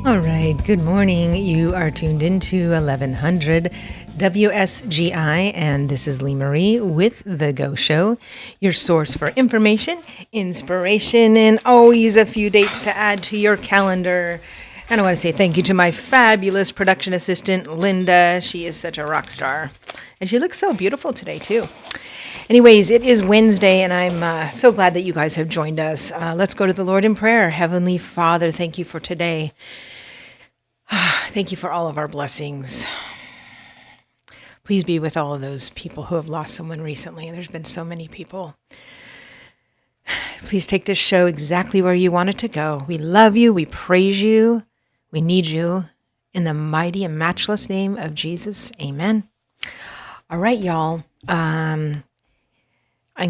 All right, good morning. You are tuned into 1100 WSGI, and this is Lee Marie with The Go Show, your source for information, inspiration, and always a few dates to add to your calendar. And I want to say thank you to my fabulous production assistant, Linda. She is such a rock star, and she looks so beautiful today, too. Anyways, it is Wednesday, and I'm so glad that you guys have joined us. Let's go to the Lord in prayer. Heavenly Father, thank you for today. Thank you for all of our blessings. Please be with all of those people who have lost someone recently. There's been so many people. Please take this show exactly where you want it to go. We love you. We praise you. We need you. In the mighty and matchless name of Jesus, amen. All right, y'all. In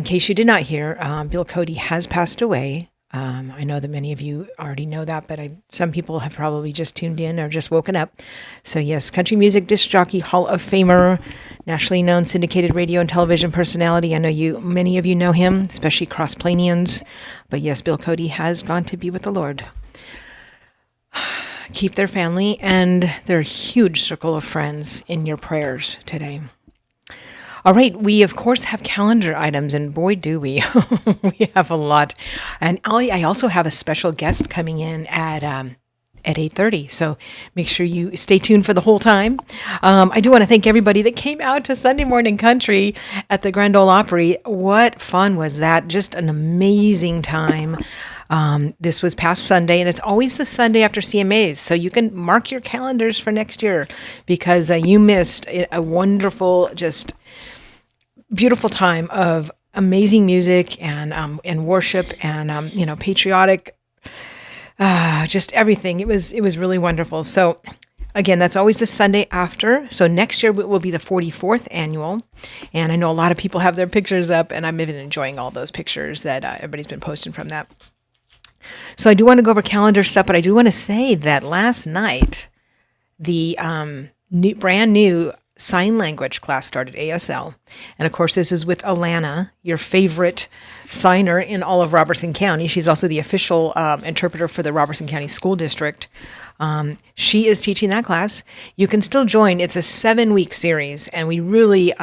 case you did not hear, Bill Cody has passed away. I know that many of you already know that, but some people have probably just tuned in or just woken up. So yes, country music disc jockey, Hall of Famer, nationally known syndicated radio and television personality. I know many of you know him, especially cross-planians. But yes, Bill Cody has gone to be with the Lord. Keep their family and their huge circle of friends in your prayers today. All right, we of course have calendar items, and boy do we. We have a lot. And I also have a special guest coming in at 8:30, so make sure you stay tuned for the whole time. I do want to thank everybody that came out to Sunday Morning Country at the Grand Ole Opry. What fun was that? Just an amazing time. This was past Sunday, and it's always the Sunday after CMAs, so you can mark your calendars for next year because you missed a wonderful, just beautiful time of amazing music and worship and patriotic, just everything. It was really wonderful. So again, that's always the Sunday after. So next year will be the 44th annual, and I know a lot of people have their pictures up, and I'm even enjoying all those pictures that everybody's been posting from that. So I do want to go over calendar stuff, but I do want to say that last night the brand new sign language class started, ASL. And of course, this is with Alana, your favorite signer in all of Robertson County. She's also the official interpreter for the Robertson County School District. She is teaching that class. You can still join. It's a 7-week series, and we really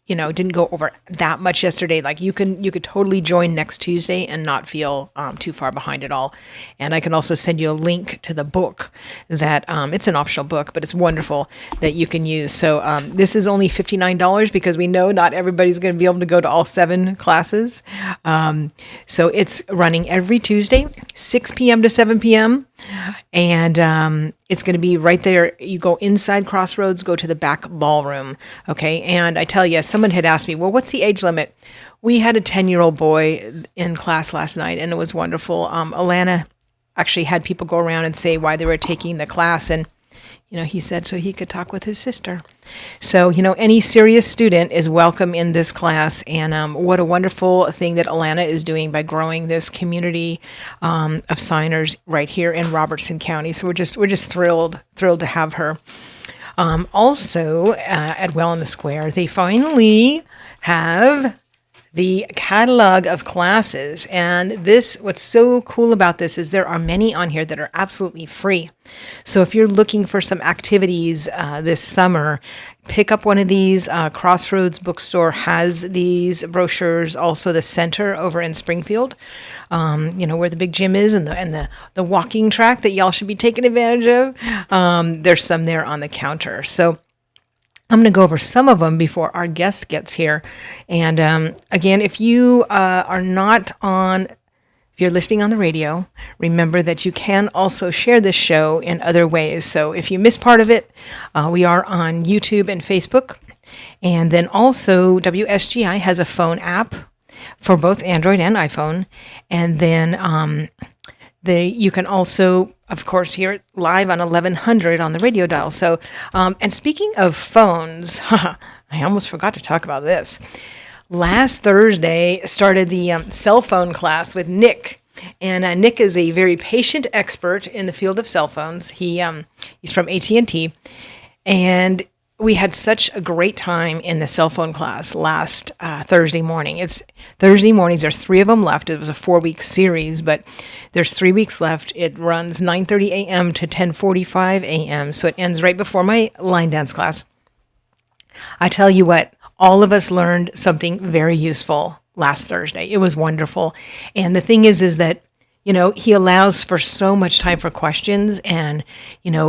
didn't go over that much yesterday. Like you could totally join next Tuesday and not feel too far behind at all. And I can also send you a link to the book that it's an optional book, but it's wonderful that you can use. So this is only $59 because we know not everybody's going to be able to go to all 7 classes. So it's running every Tuesday, 6 p.m. to 7 p.m. And it's going to be right there. You go inside Crossroads, go to the back ballroom. Okay. And I tell you, someone had asked me, well, what's the age limit? We had a 10-year-old boy in class last night, and it was wonderful. Alana actually had people go around and say why they were taking the class. And he said so he could talk with his sister. So, any serious student is welcome in this class. And what a wonderful thing that Alana is doing by growing this community of signers right here in Robertson County. So we're just thrilled to have her. Also, at Well in the Square, they finally have the catalog of classes. And what's so cool about this is there are many on here that are absolutely free. So if you're looking for some activities this summer, pick up one of these. Crossroads Bookstore has these brochures. Also the center over in Springfield, where the big gym is and the walking track that y'all should be taking advantage of. There's some there on the counter. So I'm going to go over some of them before our guest gets here. And again, if you if you're listening on the radio, remember that you can also share this show in other ways. So if you miss part of it, we are on YouTube and Facebook. And then also WSGI has a phone app for both Android and iPhone. And then you can also, of course, hear it live on 1100 on the radio dial. So, and speaking of phones, I almost forgot to talk about this. Last Thursday started the cell phone class with Nick. And Nick is a very patient expert in the field of cell phones. He's from AT&T. And we had such a great time in the cell phone class last Thursday morning. It's Thursday mornings. There's 3 of them left. It was a 4-week series, but there's 3 weeks left. It runs 9:30 a.m. to 10:45 a.m. So it ends right before my line dance class. I tell you what, all of us learned something very useful last Thursday. It was wonderful. And the thing is that, he allows for so much time for questions. And,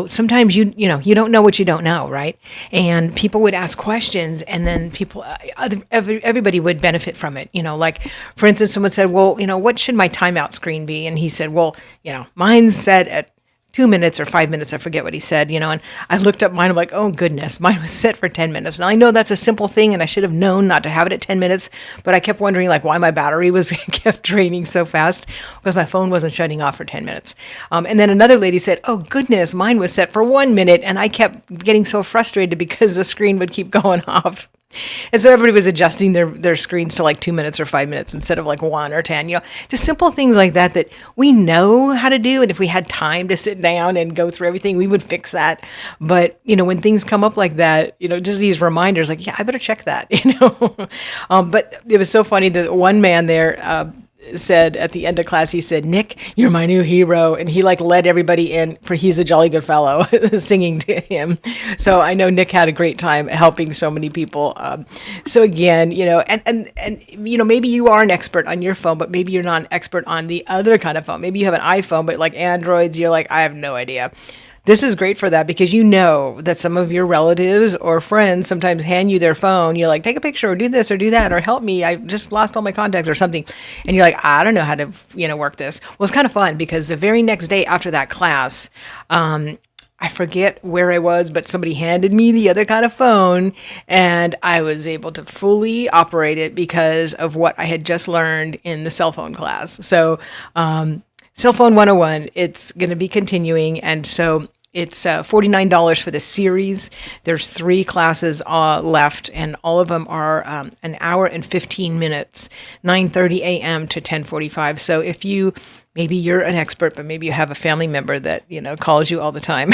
sometimes you don't know what you don't know, right? And people would ask questions, and then everybody would benefit from it. Like, for instance, someone said, well, what should my timeout screen be? And he said, well, mine's set at 2 minutes or 5 minutes. I forget what he said, and I looked up mine. I'm like, oh goodness, mine was set for 10 minutes. Now I know that's a simple thing and I should have known not to have it at 10 minutes, but I kept wondering like why my battery was kept draining so fast because my phone wasn't shutting off for 10 minutes. And then another lady said, oh goodness, mine was set for 1 minute. And I kept getting so frustrated because the screen would keep going off. And so everybody was adjusting their screens to like 2 minutes or 5 minutes instead of like 1 or 10, just simple things like that we know how to do. And if we had time to sit down and go through everything, we would fix that. But, when things come up like that, just these reminders like, yeah, I better check that, But it was so funny that one man there, said at the end of class, he said, Nick, you're my new hero. And he like led everybody in for He's a Jolly Good Fellow singing to him. So I know Nick had a great time helping so many people. So again, and maybe you are an expert on your phone, but maybe you're not an expert on the other kind of phone. Maybe you have an iPhone, but like Androids, you're like, I have no idea. This is great for that because that some of your relatives or friends sometimes hand you their phone. You're like, take a picture or do this or do that or help me. I just lost all my contacts or something. And you're like, I don't know how to, work this. Well, it's kind of fun because the very next day after that class, I forget where I was, but somebody handed me the other kind of phone and I was able to fully operate it because of what I had just learned in the cell phone class. So, Cell Phone 101, it's going to be continuing. And so it's $49 for the series. There's 3 classes left, and all of them are an hour and 15 minutes, 9:30 a.m. to 10:45. So if maybe you're an expert, but maybe you have a family member that, calls you all the time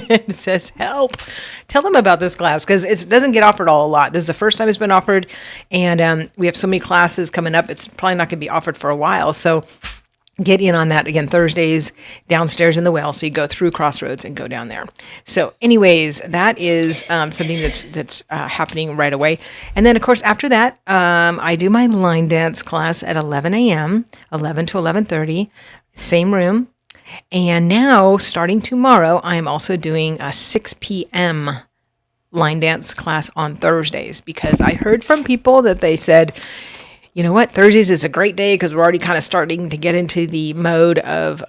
and says, help, tell them about this class because it doesn't get offered a lot. This is the first time it's been offered, and we have so many classes coming up. It's probably not going to be offered for a while. So get in on that again, Thursdays downstairs in the well. So you go through Crossroads and go down there. So anyways, that is something that's happening right away. And then of course, after that, I do my line dance class at 11 a.m., 11 to 11:30, same room. And now starting tomorrow, I'm also doing a 6 p.m. line dance class on Thursdays because I heard from people that they said, you know what, Thursdays is a great day because we're already kind of starting to get into the mode of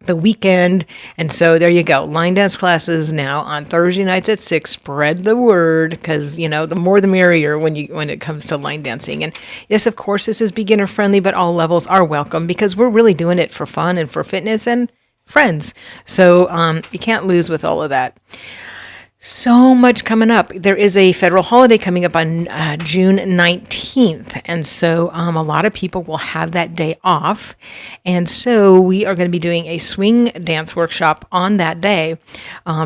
the weekend. And so there you go. Line dance classes now on Thursday nights at 6. Spread the word because, the more the merrier when it comes to line dancing. And yes, of course, this is beginner friendly, but all levels are welcome because we're really doing it for fun and for fitness and friends. So you can't lose with all of that. So much coming up. There is a federal holiday coming up on June 19th. And so a lot of people will have that day off. And so we are going to be doing a swing dance workshop on that day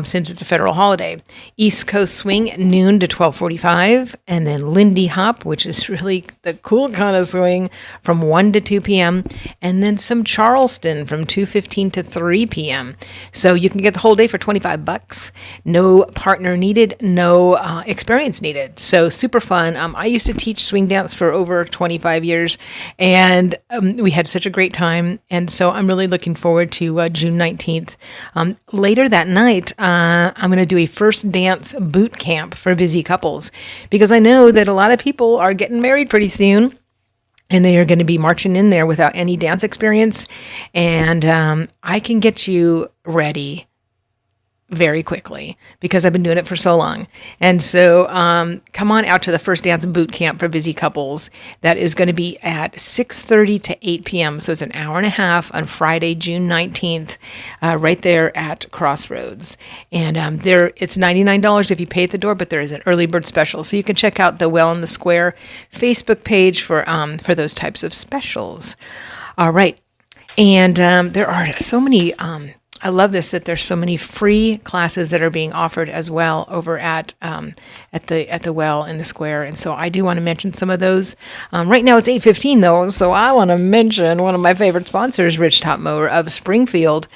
since it's a federal holiday. East Coast Swing, noon to 12:45. And then Lindy Hop, which is really the cool kind of swing, from 1 to 2 p.m. And then some Charleston from 2:15 to 3 p.m. So you can get the whole day for $25. No partner needed, no experience needed. So super fun. I used to teach swing dance for over 25 years and we had such a great time. And so I'm really looking forward to June 19th. Later that night, I'm going to do a first dance boot camp for busy couples because I know that a lot of people are getting married pretty soon. And they are going to be marching in there without any dance experience. And I can get you ready very quickly because I've been doing it for so long. And so come on out to the First Dance Boot Camp for busy couples. That is going to be at 6:30 to 8 p.m. So it's an hour and a half on Friday, June 19th, right there at Crossroads. And it's $99 if you pay at the door, but there is an early bird special. So you can check out the Well in the Square Facebook page for those types of specials. All right. And there are so many I love this, that there's so many free classes that are being offered as well over at the well in the square. And so I do want to mention some of those. Right now it's 8:15 though, so I want to mention one of my favorite sponsors, Ridgetop Mower of Springfield.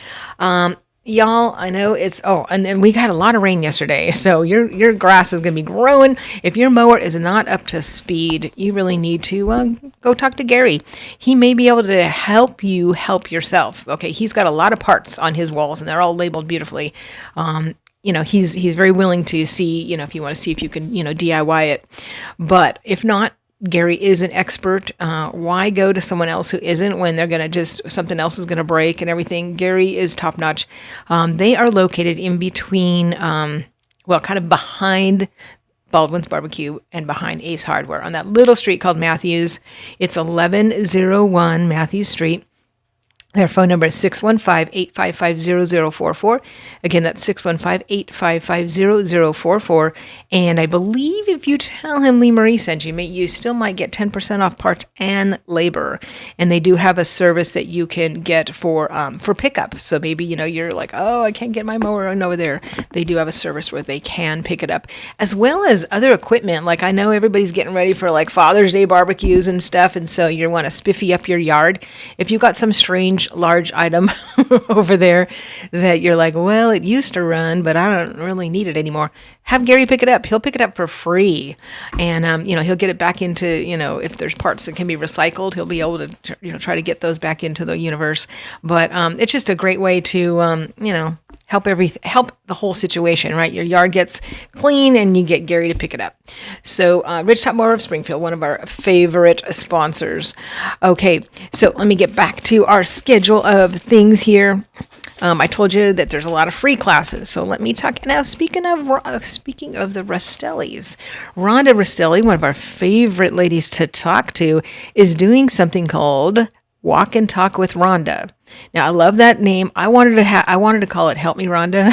Y'all, I know and then we got a lot of rain yesterday, so your grass is going to be growing. If your mower is not up to speed, you really need to go talk to Gary. He may be able to help you help yourself. Okay, he's got a lot of parts on his walls, and they're all labeled beautifully. He's very willing to see, if you want to see if you can, DIY it. But if not, Gary is an expert. Why go to someone else who isn't when they're going to something else is going to break and everything? Gary is top notch. They are located in between, kind of behind Baldwin's Barbecue and behind Ace Hardware on that little street called Matthews. It's 1101 Matthews Street. Their phone number is 615-855-0044. Again, that's 615-855-0044. And I believe if you tell him Lee Marie sent you, you still might get 10% off parts and labor. And they do have a service that you can get for pickup. So maybe, you're like, oh, I can't get my mower over there. They do have a service where they can pick it up, as well as other equipment. Like I know everybody's getting ready for like Father's Day barbecues and stuff. And so you want to spiffy up your yard. If you got some strange large item over there that you're like, well, it used to run, but I don't really need it anymore, have Gary pick it up. He'll pick it up for free. And, he'll get it back into, if there's parts that can be recycled, he'll be able to, try to get those back into the universe. But it's just a great way to, help the whole situation, right? Your yard gets clean and you get Gary to pick it up. So Ridgetop Mower of Springfield, one of our favorite sponsors. Okay, so let me get back to our schedule of things here. I told you that there's a lot of free classes, so let me talk now. Speaking of the Rastellis, Rhonda Rastelli, one of our favorite ladies to talk to, is doing something called Walk and Talk with Rhonda. Now, I love that name. I wanted to call it Help Me Rhonda.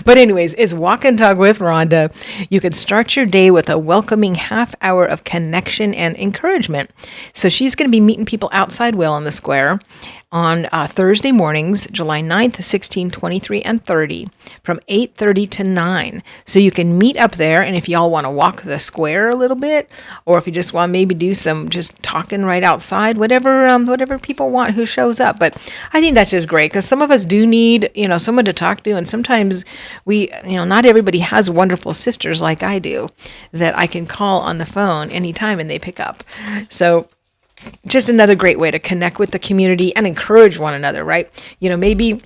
But anyways, it's Walk and Talk with Rhonda. You can start your day with a welcoming half hour of connection and encouragement. So she's going to be meeting people outside Will in the Square on Thursday mornings, July 9th, 16, 23, and 30, from 8:30 to 9. So you can meet up there, and if y'all want to walk the square a little bit, or if you just want to maybe do some just talking right outside, whatever people want who shows up. But I think that's just great, because some of us do need, someone to talk to, and sometimes we, not everybody has wonderful sisters like I do that I can call on the phone anytime and they pick up. So just another great way to connect with the community and encourage one another, right? Maybe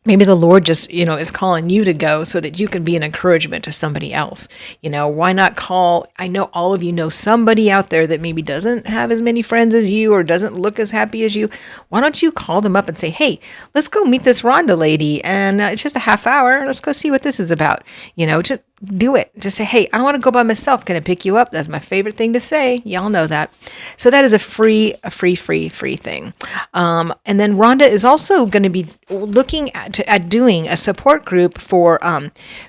the Lord just, is calling you to go so that you can be an encouragement to somebody else. Why not call? I know all of you know somebody out there that maybe doesn't have as many friends as you or doesn't look as happy as you. Why don't you call them up and say, hey, let's go meet this Rhonda lady, and it's just a half hour. Let's go see what this is about. Just do it. Just say, hey, I don't want to go by myself. Can I pick you up? That's my favorite thing to say. Y'all know that. So that is a free thing. And then Rhonda is also going to be looking at doing a support group for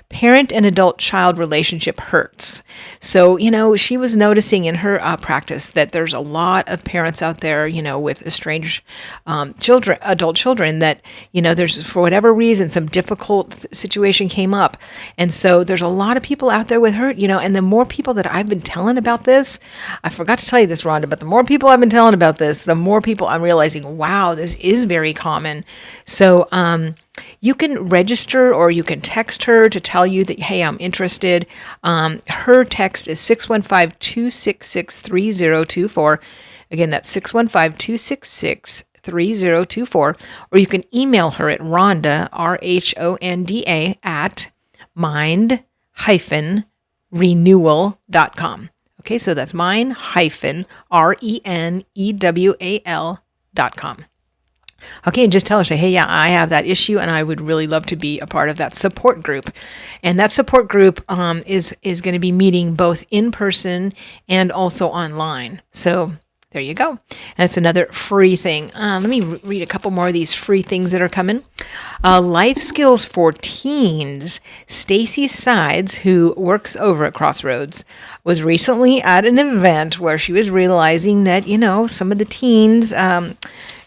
parent and adult-child relationship hurts. So, she was noticing in her practice that there's a lot of parents out there, with estranged adult children that, there's, for whatever reason, some difficult situation came up. And so there's a lot of people out there with hurt, and the more people that I've been telling about this, I forgot to tell you this, Rhonda, but the more people I've been telling about this, the more people I'm realizing, wow, this is very common. So, you can register or you can text her to tell you that, hey, I'm interested. Her text is 615-266-3024. Again, that's 615-266-3024. Or you can email her at Rhonda, RHONDA, at mind-renewal.com. Okay, so that's mind-renewal.com. Okay, and just tell her, say, hey, yeah, I have that issue, and I would really love to be a part of that support group. And that support group is going to be meeting both in person and also online. So there you go. And it's another free thing. Let me read a couple more of these free things that are coming. Life Skills for Teens. Stacy Sides, who works over at Crossroads, was recently at an event where she was realizing that, some of the teens,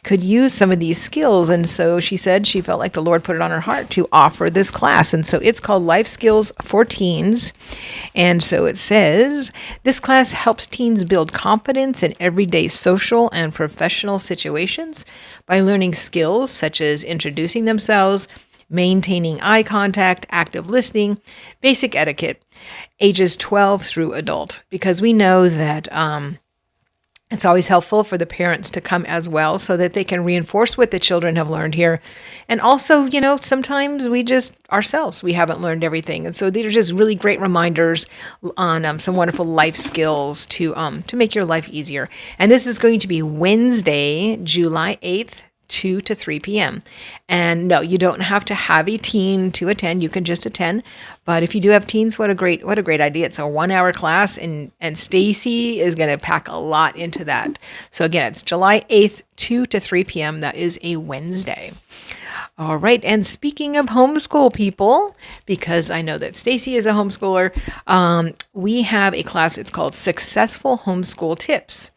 could use some of these skills. And so she said she felt like the Lord put it on her heart to offer this class. And so it's called Life Skills for Teens. And so it says, this class helps teens build confidence in everyday social and professional situations by learning skills such as introducing themselves, maintaining eye contact, active listening, basic etiquette, ages 12 through adult, because we know that it's always helpful for the parents to come as well so that they can reinforce what the children have learned here. And also, sometimes we just ourselves, we haven't learned everything. And so these are just really great reminders on some wonderful life skills to make your life easier. And this is going to be Wednesday, July 8th, 2 to 3 p.m. And no, you don't have to have a teen to attend. You can just attend. But if you do have teens, what a great idea. It's a 1-hour class, and Stacy is going to pack a lot into that. So again, it's July 8th, 2 to 3 p.m. That is a Wednesday. All right. And speaking of homeschool people, because I know that Stacy is a homeschooler, we have a class. It's called Successful Homeschool Tips.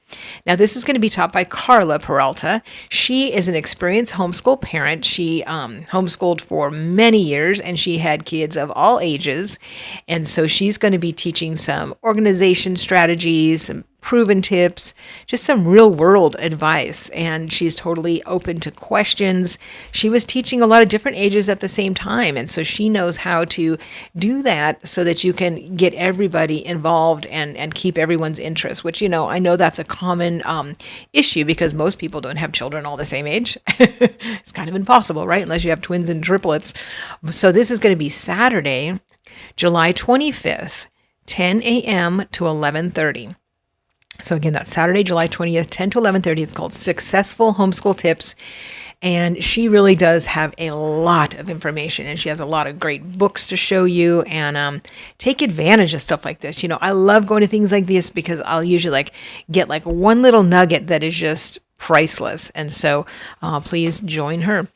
Now, this is going to be taught by Carla Peralta. She is an experienced homeschool parent. She homeschooled for many years, and she had kids of all ages. And so she's going to be teaching some organization strategies, some proven tips, just some real world advice. And she's totally open to questions. She was teaching a lot of different ages at the same time. And so she knows how to do that so that you can get everybody involved and keep everyone's interest, which, I know that's a common issue because most people don't have children all the same age. It's kind of impossible, right? Unless you have twins and triplets. So this is going to be Saturday, July 25th, 10 a.m. to 11:30. So again, that's Saturday, July 20th, 10 to 11:30. It's called Successful Homeschool Tips. And she really does have a lot of information, and she has a lot of great books to show you, and take advantage of stuff like this. I love going to things like this because I'll usually get one little nugget that is just priceless. And so please join her.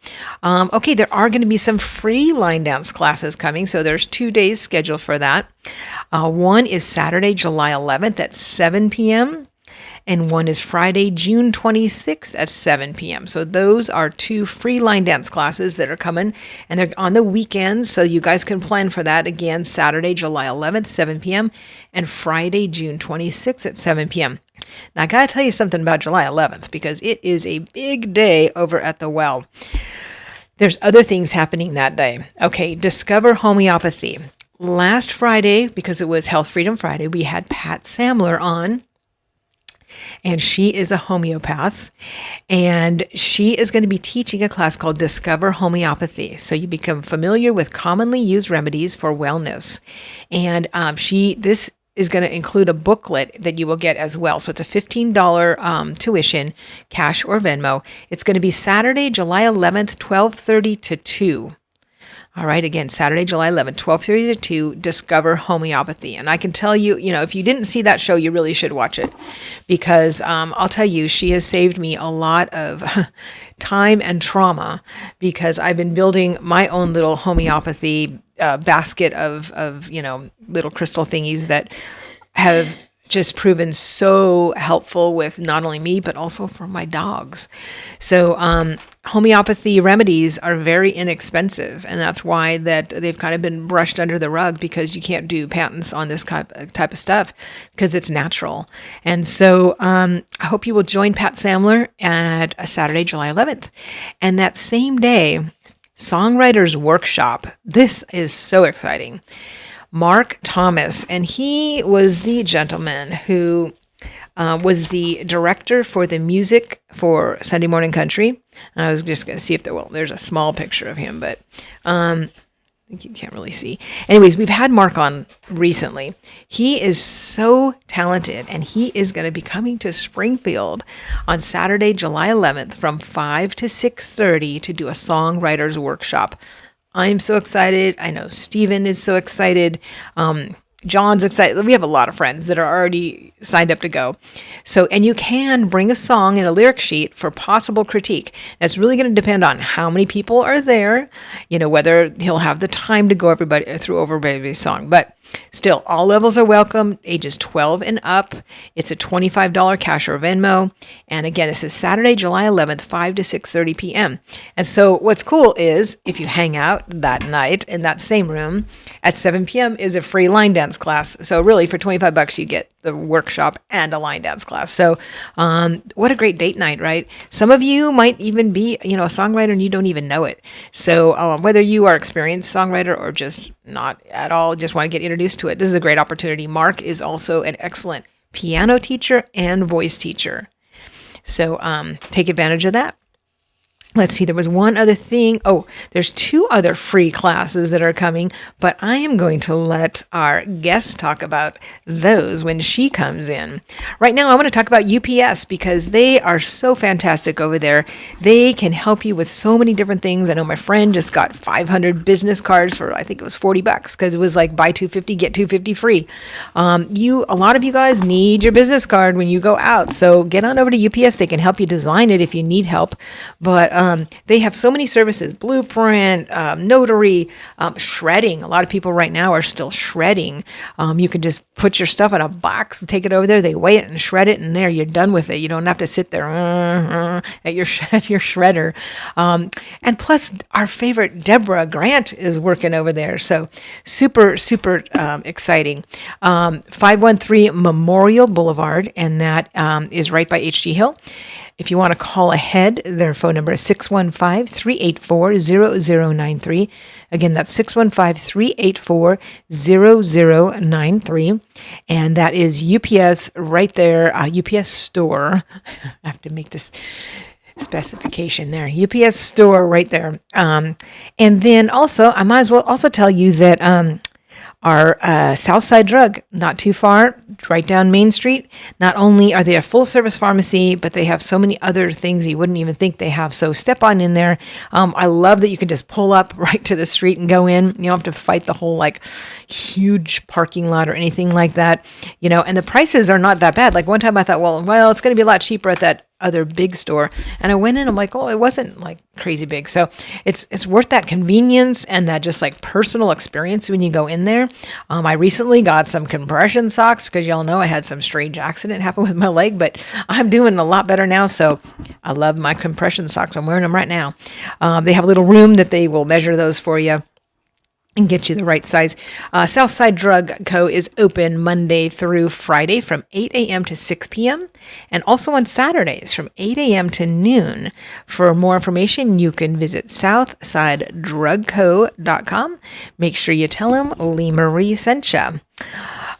Okay, there are going to be some free line dance classes coming. So there's 2 days scheduled for that. One is Saturday, July 11th at 7 p.m. And one is Friday, June 26th at 7 p.m. So those are 2 free line dance classes that are coming, and they're on the weekends. So you guys can plan for that. Again, Saturday, July 11th, 7 p.m. and Friday, June 26th at 7 p.m. Now, I got to tell you something about July 11th because it is a big day over at the well. There's other things happening that day. Okay, Discover Homeopathy. Last Friday, because it was Health Freedom Friday, we had Pat Samler on. And she is a homeopath, and she is going to be teaching a class called Discover Homeopathy. So you become familiar with commonly used remedies for wellness. And this is going to include a booklet that you will get as well. So it's a $15 tuition, cash or Venmo. It's going to be Saturday, July 11th, 12:30 to 2. All right, again, Saturday, July 11th, 12:30 to 2, Discover Homeopathy. And I can tell you, if you didn't see that show, you really should watch it because I'll tell you, she has saved me a lot of time and trauma because I've been building my own little homeopathy basket of little crystal thingies that have just proven so helpful with not only me, but also for my dogs. So homeopathy remedies are very inexpensive, and that's why that they've kind of been brushed under the rug because you can't do patents on this type of stuff because it's natural. And so I hope you will join Pat Samler at Saturday, July 11th. And that same day, Songwriters Workshop. This is so exciting. Mark Thomas, and he was the gentleman who was the director for the music for Sunday Morning Country. And I was just going to see if there's a small picture of him, but I think you can't really see. Anyways, we've had Mark on recently. He is so talented, and he is going to be coming to Springfield on Saturday, July 11th from 5 to 6:30 to do a songwriters workshop. I'm so excited. I know Steven is so excited. John's excited. We have a lot of friends that are already signed up to go. So, and you can bring a song and a lyric sheet for possible critique. That's really going to depend on how many people are there, whether he'll have the time to go through everybody's song. But Still, all levels are welcome, ages 12 and up. It's a $25 cash or Venmo. And again, this is Saturday, July 11th, 5 to 6:30 p.m. And so what's cool is if you hang out that night in that same room at 7 p.m. is a free line dance class. So really for $25, you get the workshop and a line dance class. So what a great date night, right? Some of you might even be, a songwriter and you don't even know it. So whether you are experienced songwriter or just not at all, just want to get introduced to it, this is a great opportunity. Mark is also an excellent piano teacher and voice teacher. So take advantage of that. Let's see, there was one other thing. Oh, there's 2 other free classes that are coming, but I am going to let our guest talk about those when she comes in. Right now, I want to talk about UPS because they are so fantastic over there. They can help you with so many different things. I know my friend just got 500 business cards for, I think it was $40 because it was like buy 250, get 250 free. A lot of you guys need your business card when you go out. So get on over to UPS. They can help you design it if you need help. But they have so many services, blueprint, notary, shredding. A lot of people right now are still shredding. You can just put your stuff in a box, take it over there, they weigh it and shred it, and there, you're done with it. You don't have to sit there at your shredder. And plus, our favorite Deborah Grant is working over there. So super, super exciting. 513 Memorial Boulevard, and that is right by H.G. Hill. If you want to call ahead, their phone number is 615-384-0093. Again, that's 615-384-0093. And that is UPS right there, UPS store. I have to make this specification there. UPS store right there. And then also, I might as well also tell you that our Southside Drug, not too far, right down Main Street. Not only are they a full-service pharmacy, but they have so many other things you wouldn't even think they have. So step on in there. I love that you can just pull up right to the street and go in. You don't have to fight the whole huge parking lot or anything like that. And the prices are not that bad. Like one time I thought, well, it's going to be a lot cheaper at that other big store. And I went in, I'm like, it wasn't crazy big. So it's worth that convenience and that just personal experience when you go in there. I recently got some compression socks because y'all know I had some strange accident happen with my leg, but I'm doing a lot better now. So I love my compression socks. I'm wearing them right now. They have a little room that they will measure those for you and get you the right size. Southside Drug Co. is open Monday through Friday from 8 a.m. to 6 p.m. and also on Saturdays from 8 a.m. to noon. For more information, you can visit southsidedrugco.com. Make sure you tell them Lee Marie sent you.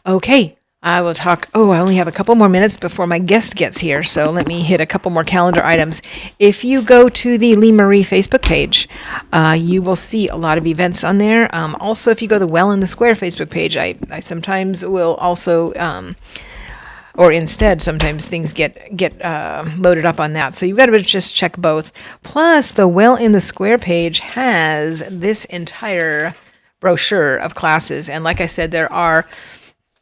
Okay. I will talk. I only have a couple more minutes before my guest gets here, so let me hit a couple more calendar items. If you go to the Lee Marie Facebook page, you will see a lot of events on there. Also, if you go to the Well in the Square Facebook page, I sometimes will also, or instead, sometimes things get loaded up on that. So you've got to just check both. Plus, the Well in the Square page has this entire brochure of classes, and like I said, there are.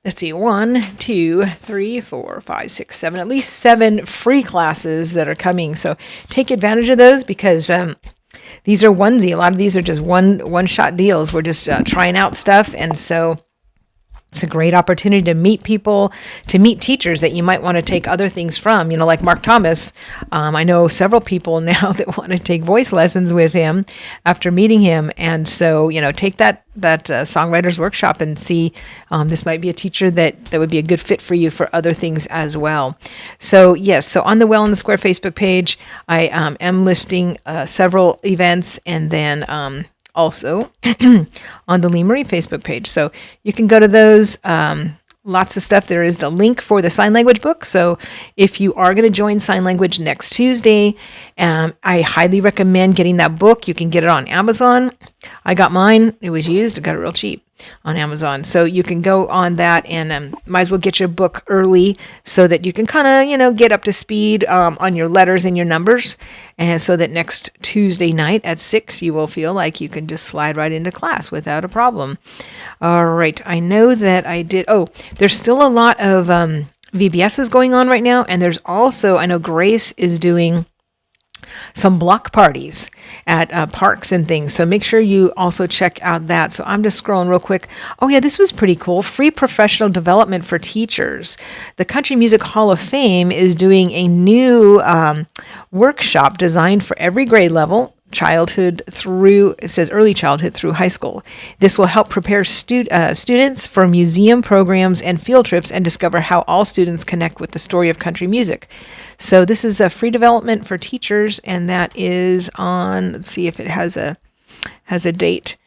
Let's see, 1, 2, 3, 4, 5, 6, 7, at least 7 free classes that are coming. So take advantage of those because these are onesie. A lot of these are just one-shot deals. We're just trying out stuff. And so it's a great opportunity to meet people, to meet teachers that you might want to take other things from, like Mark Thomas. I know several people now that want to take voice lessons with him after meeting him. And so, take that songwriter's workshop and see this might be a teacher that would be a good fit for you for other things as well. So yes, so on the Well in the Square Facebook page, I am listing several events, and then also on the Lee Marie Facebook page. So you can go to those. Lots of stuff. There is the link for the sign language book. So if you are going to join sign language next Tuesday, I highly recommend getting that book. You can get it on Amazon. I got mine. It was used. I got it real cheap on Amazon. So you can go on that and might as well get your book early so that you can kind of, get up to speed on your letters and your numbers. And so that next Tuesday night at 6, you will feel like you can just slide right into class without a problem. All right. I know that I did. There's still a lot of VBSs going on right now. And there's also, I know Grace is doing some block parties at parks and things. So make sure you also check out that. So I'm just scrolling real quick. Oh yeah, this was pretty cool. Free professional development for teachers. The Country Music Hall of Fame is doing a new workshop designed for every grade level, childhood through, it says early childhood through high school. This will help prepare students for museum programs and field trips and discover how all students connect with the story of country music. So this is a free development for teachers, and that is on, let's see if it has a date.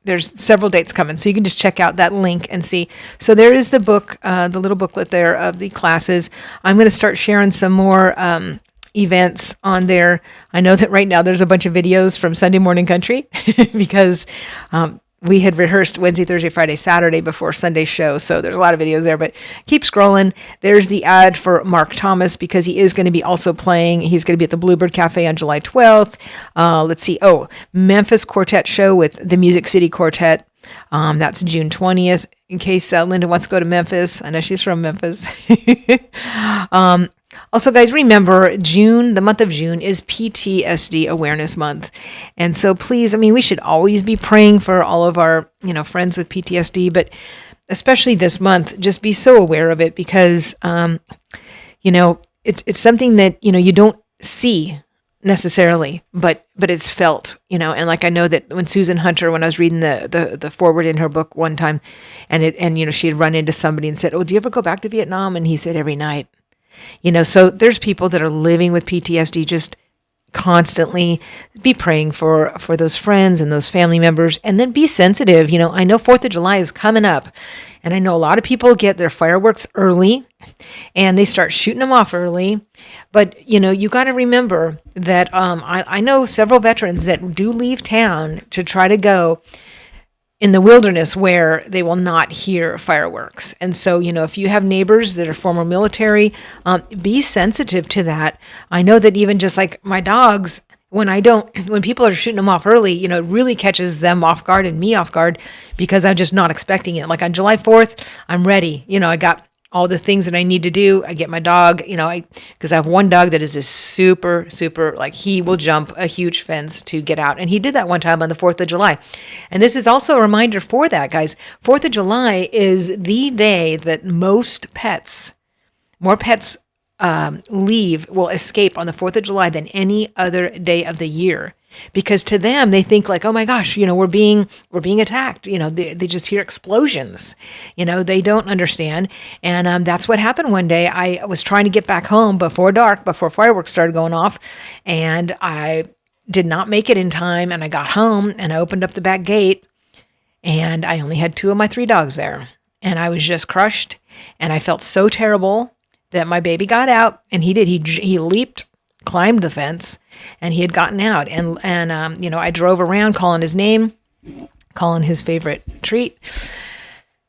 There's several dates coming, so you can just check out that link and see. So there is the book, the little booklet there of the classes. I'm going to start sharing some more events on there. I know that right now there's a bunch of videos from Sunday Morning Country because we had rehearsed Wednesday, Thursday, Friday, Saturday before Sunday's show. So there's a lot of videos there, but keep scrolling. There's the ad for Mark Thomas because he is going to be also playing. He's going to be at the Bluebird Cafe on July 12th. Let's see. Oh, Memphis Quartet Show with the Music City Quartet. That's June 20th. In case Linda wants to go to Memphis. I know she's from Memphis. Also, guys, remember June, the month of June, is PTSD Awareness Month. And so please, we should always be praying for all of our, friends with PTSD, but especially this month, just be so aware of it because, it's something that, you don't see necessarily, but it's felt, and like I know that when Susan Hunter, when I was reading the foreword in her book one time, and she had run into somebody and said, "Oh, do you ever go back to Vietnam?" And he said, "Every night." So there's people that are living with PTSD. Just constantly be praying for those friends and those family members, and then be sensitive. I know 4th of July is coming up, and I know a lot of people get their fireworks early and they start shooting them off early. But, you got to remember that I know several veterans that do leave town to try to go in the wilderness where they will not hear fireworks. And so, if you have neighbors that are former military, be sensitive to that. I know that even just like my dogs, when people are shooting them off early, it really catches them off guard and me off guard because I'm just not expecting it. Like on July 4th, I'm ready. I got all the things that I need to do. I get my dog, because I have one dog that is just super, super, like he will jump a huge fence to get out. And he did that one time on the 4th of July. And this is also a reminder for that, guys. 4th of July is the day that more pets will escape on the 4th of July than any other day of the year. Because to them, they think like, oh my gosh, we're being attacked. They just hear explosions. They don't understand. And that's what happened one day. I was trying to get back home before dark, before fireworks started going off. And I did not make it in time. And I got home and I opened up the back gate and I only had 2 of my 3 dogs there. And I was just crushed. And I felt so terrible that my baby got out, and he did. He leaped, climbed the fence, and he had gotten out. And I drove around calling his name, calling his favorite treat.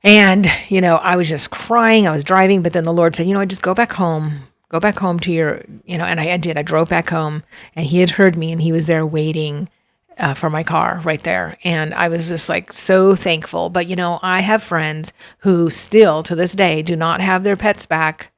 And, I was just crying. I was driving, but then the Lord said, just go back home. Go back home to your, and I did. I drove back home, and he had heard me, and he was there waiting for my car right there. And I was just like so thankful. But, I have friends who still to this day do not have their pets back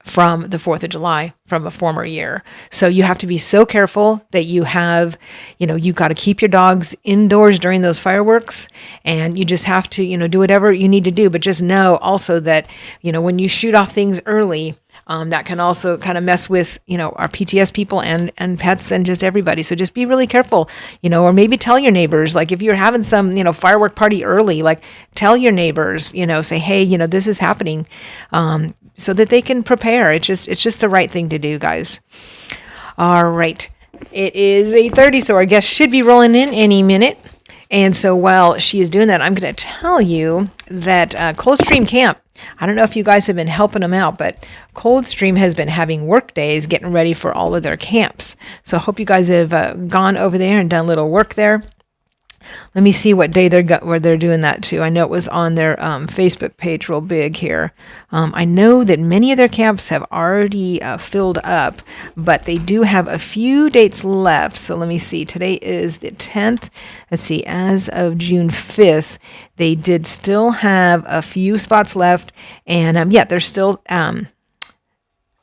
from the 4th of July from a former year. So you have to be so careful that you have, you got to keep your dogs indoors during those fireworks, and you just have to, do whatever you need to do. But just know also that, when you shoot off things early, that can also kind of mess with, our PTS people and pets and just everybody. So just be really careful, or maybe tell your neighbors, like if you're having some, firework party early, like tell your neighbors, say, hey, this is happening, so that they can prepare. It's just the right thing to do, guys. All right. It is 8:30, so our guest should be rolling in any minute. And so while she is doing that, I'm going to tell you that Coldstream Camp, I don't know if you guys have been helping them out, but Coldstream has been having work days getting ready for all of their camps. So I hope you guys have gone over there and done a little work there. Let me see what day where they're doing that too. I know it was on their Facebook page real big here. I know that many of their camps have already filled up, but they do have a few dates left. So let me see. Today is the 10th. Let's see. As of June 5th, they did still have a few spots left. And they're still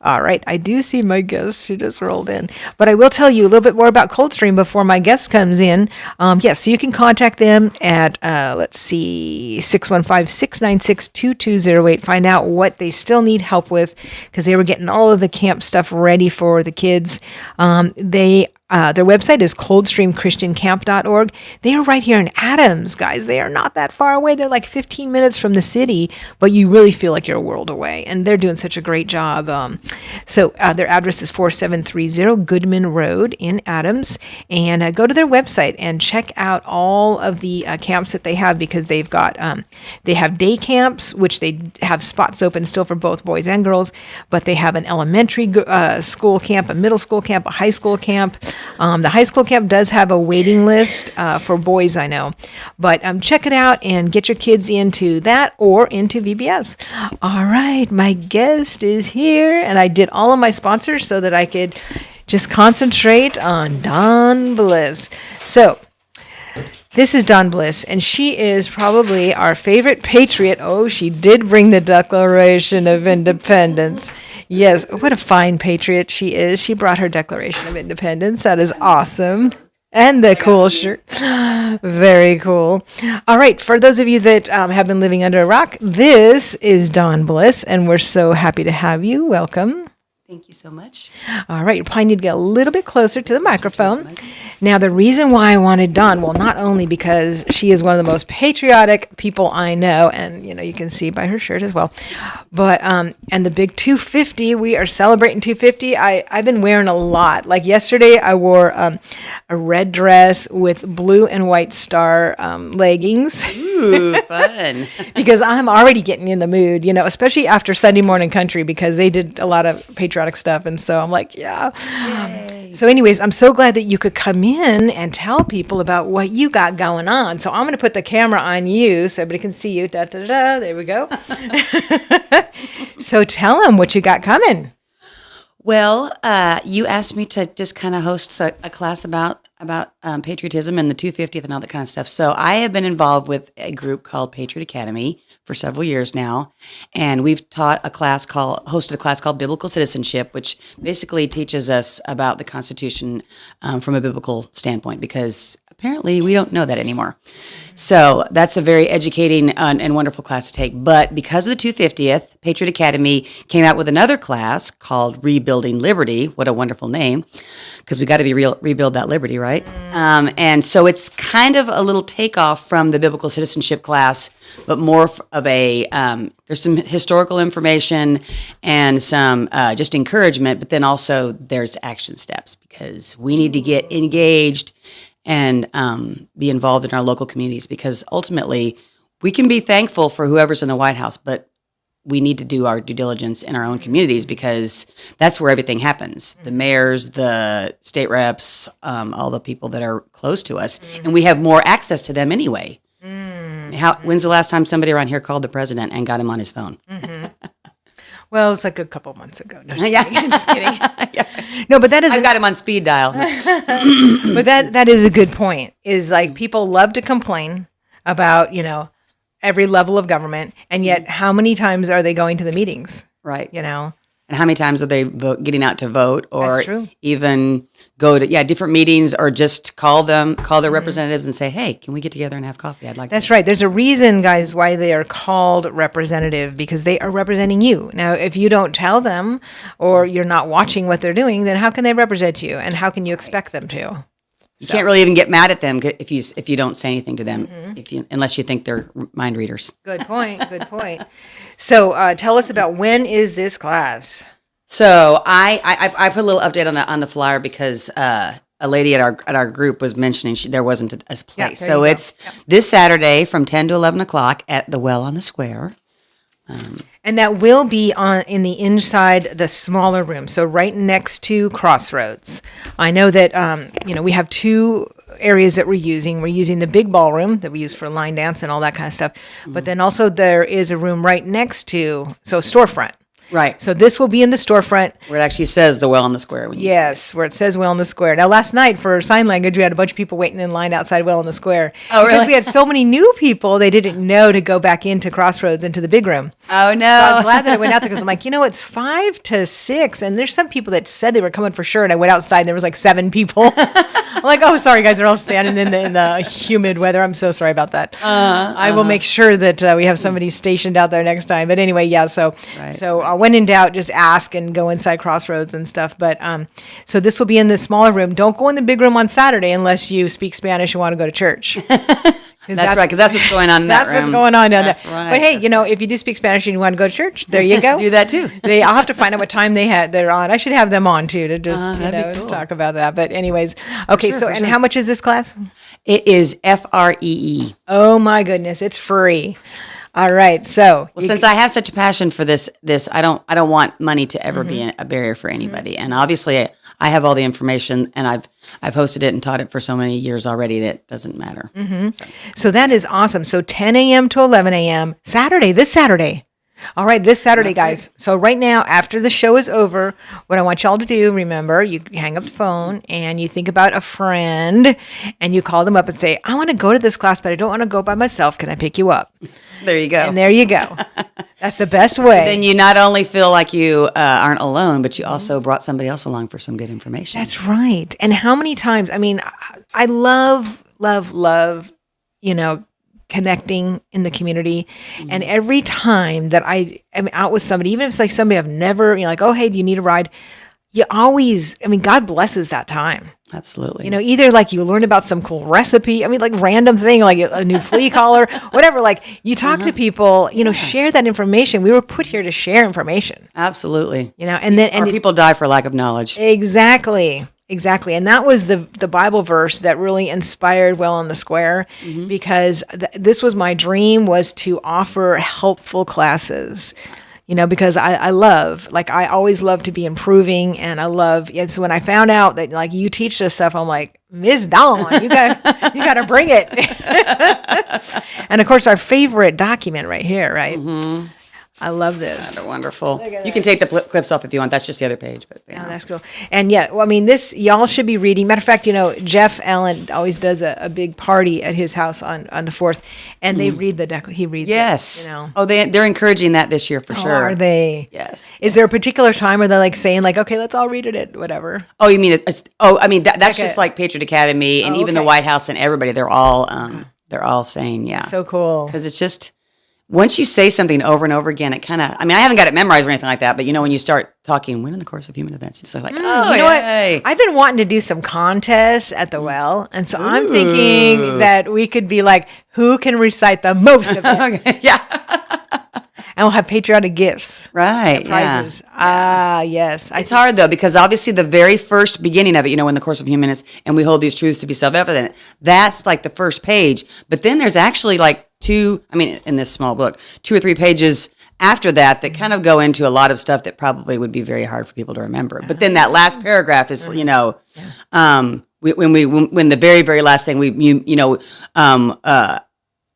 All right, I do see my guest. She just rolled in. But I will tell you a little bit more about Coldstream before my guest comes in. Yes, so you can contact them at, 615-696-2208. Find out what they still need help with because they were getting all of the camp stuff ready for the kids. Their website is coldstreamchristiancamp.org. They are right here in Adams, guys. They are not that far away. They're like 15 minutes from the city, but you really feel like you're a world away. And they're doing such a great job. So their address is 4730 Goodman Road in Adams. And go to their website and check out all of the camps that they have because they've got, they have day camps, which they have spots open still for both boys and girls, but they have an elementary school camp, a middle school camp, a high school camp. The high school camp does have a waiting list for boys, I know. But check it out and get your kids into that or into VBS. All right, my guest is here. And I did all of my sponsors so that I could just concentrate on Dawn Bliss. So this is Dawn Bliss, and she is probably our favorite patriot. Oh, she did bring the Declaration of Independence. Yes, what a fine patriot she is. She brought her Declaration of Independence. That is awesome. And the cool shirt. Very cool. All right, for those of you that have been living under a rock, this is Dawn Bliss, and we're so happy to have you. Welcome. Thank you so much. All right, you probably need to get a little bit closer to the microphone. Now, the reason why I wanted Dawn, well, not only because she is one of the most patriotic people I know, and, you can see by her shirt as well, but, and the big 250, we are celebrating 250. I've been wearing a lot. Like yesterday, I wore a red dress with blue and white star leggings. Ooh, fun. Because I'm already getting in the mood, especially after Sunday Morning Country, because they did a lot of patriotic stuff. And so I'm like, yeah. Yay. So anyways, I'm so glad that you could come in and tell people about what you got going on. So I'm going to put the camera on you so everybody can see you. Da, da, da, there we go. So tell them what you got coming. Well, you asked me to just kind of host a class about patriotism and the 250th and all that kind of stuff. So I have been involved with a group called Patriot Academy for several years now, and we've hosted a class called Biblical Citizenship, which basically teaches us about the Constitution from a biblical standpoint, because apparently we don't know that anymore. So that's a very educating and wonderful class to take. But because of the 250th, Patriot Academy came out with another class called Rebuilding Liberty. What a wonderful name, because we got to rebuild that liberty, right? And so it's kind of a little takeoff from the biblical citizenship class, but more of a, there's some historical information and some just encouragement, but then also there's action steps, because we need to get engaged and be involved in our local communities, because ultimately we can be thankful for whoever's in the White House, but we need to do our due diligence in our own communities, because that's where everything happens. The mayors, the state reps, all the people that are close to us, and we have more access to them anyway. When's the last time somebody around here called the president and got him on his phone? Well, it's like a couple months ago. No, just Yeah. kidding. Just kidding. Yeah. No, but that is I've got him on speed dial. but that is a good point. Is like people love to complain about, every level of government, and yet how many times are they going to the meetings? Right. And how many times are they getting out to vote, or That's true. even go to different meetings, or just call their representatives and say, hey, can we get together and have coffee? I'd like That's to. right. There's a reason, guys, why they are called representative, because they are representing you. Now, if you don't tell them or you're not watching what they're doing, then how can they represent you, and how can you expect them to? You can't really even get mad at them if you don't say anything to them, unless you think they're mind readers. Good point. Good point. So tell us about, when is this class? So I put a little update on the flyer, because a lady at our group was mentioning there wasn't a place. Yeah, so it's this Saturday from 10 to 11 o'clock at the Well on the Square. And that will be in the inside, the smaller room, so right next to Crossroads. I know that we have two areas that we're using. We're using the big ballroom that we use for line dance and all that kind of stuff. But then also there is a room right next to, so storefront. Right. So this will be in the storefront. Where it actually says the Well on the Square. When you Yes, where it says Well in the Square. Now, last night for sign language, we had a bunch of people waiting in line outside Well in the Square. Oh, really? Because we had so many new people, they didn't know to go back into Crossroads, into the big room. Oh, no. So I was glad that I went out there because I'm like, it's 5 to 6, and there's some people that said they were coming for sure, and I went outside and there was like 7 people. I'm like, oh, sorry guys, they're all standing in the humid weather. I'm so sorry about that. I will make sure that we have somebody stationed out there next time. But anyway, yeah. So when in doubt, just ask and go inside Crossroads and stuff. But so this will be in the smaller room. Don't go in the big room on Saturday unless you speak Spanish and want to go to church. That's right, because that's what's going on in that room. That's what's going on down there. Right. But hey, if you do speak Spanish and you want to go to church, there you go. Do that too. I'll have to find out what time they're on. I should have them on too to just cool. talk about that. But anyways, okay. sure. How much is this class? It is FREE. Oh my goodness, it's free. All right, so Since I have such a passion for this, I don't want money to ever be a barrier for anybody. And obviously, I have all the information, and I've hosted it and taught it for so many years already that it doesn't matter. So that is awesome. So 10 a.m. to 11 a.m. This Saturday. All right, this Saturday, guys. So right now, after the show is over, what I want y'all to do, remember, you hang up the phone and you think about a friend and you call them up and say, I want to go to this class, but I don't want to go by myself. Can I pick you up? There you go. And there you go. That's the best way. Then you not only feel like you aren't alone, but you also brought somebody else along for some good information. That's right. And how many times, I love, connecting in the community. And every time that I am out with somebody, even if it's like somebody I've never, like, oh, hey, do you need a ride? You always, God blesses that time. Absolutely. Either like you learn about some cool recipe, like random thing, like a new flea collar, whatever, like you talk to people, share that information. We were put here to share information. Absolutely. And people die for lack of knowledge. Exactly. And that was the Bible verse that really inspired Well on the Square, because this was my dream, was to offer helpful classes, because I always love to be improving, and I love, so when I found out that like you teach this stuff, I'm like, Ms. Dawn, you got to bring it. And of course, our favorite document right here, right? I love this. They're wonderful. You can take the clips off if you want. That's just the other page. But Oh, that's cool. And this, y'all should be reading. Matter of fact, Jeff Allen always does a big party at his house on the 4th, and they read he reads yes. it. Oh, they're encouraging that this year for sure. Are they? Yes. Is there a particular time where they're like saying like, okay, let's all read it at whatever? Oh, you mean that's just like Patriot Academy and even the White House and everybody. They're all saying, yeah. So cool. Because it's just, once you say something over and over again, it kind of, I haven't got it memorized or anything like that, but when you start talking, when in the course of human events, it's like, what? I've been wanting to do some contests at the Well, and so I'm thinking that we could be like, who can recite the most of it? Okay, yeah. And we'll have patriotic gifts. Right. Prizes. Yes. It's hard though, because obviously the very first beginning of it, in the course of human events, and we hold these truths to be self-evident, that's like the first page. But then there's actually like in this small book, 2 or 3 pages after that kind of go into a lot of stuff that probably would be very hard for people to remember. But then that last paragraph is, when the very, very last thing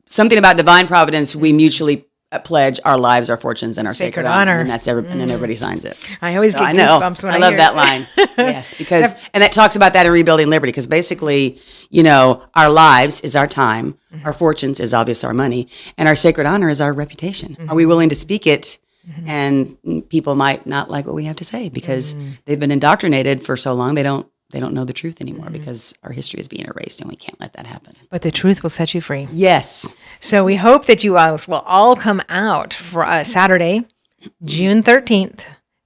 something about divine providence, we mutually pledge our lives, our fortunes, and our sacred honor, and that's and then everybody signs it. I always get goosebumps when I love hear that line. Yes, because and that talks about that in Rebuilding Liberty. Because basically, our lives is our time, our fortunes is obviously our money, and our sacred honor is our reputation. Are we willing to speak it? And people might not like what we have to say because they've been indoctrinated for so long. They don't know the truth anymore because our history is being erased, and we can't let that happen. But the truth will set you free. Yes. So we hope that you will all come out for Saturday, June 13th,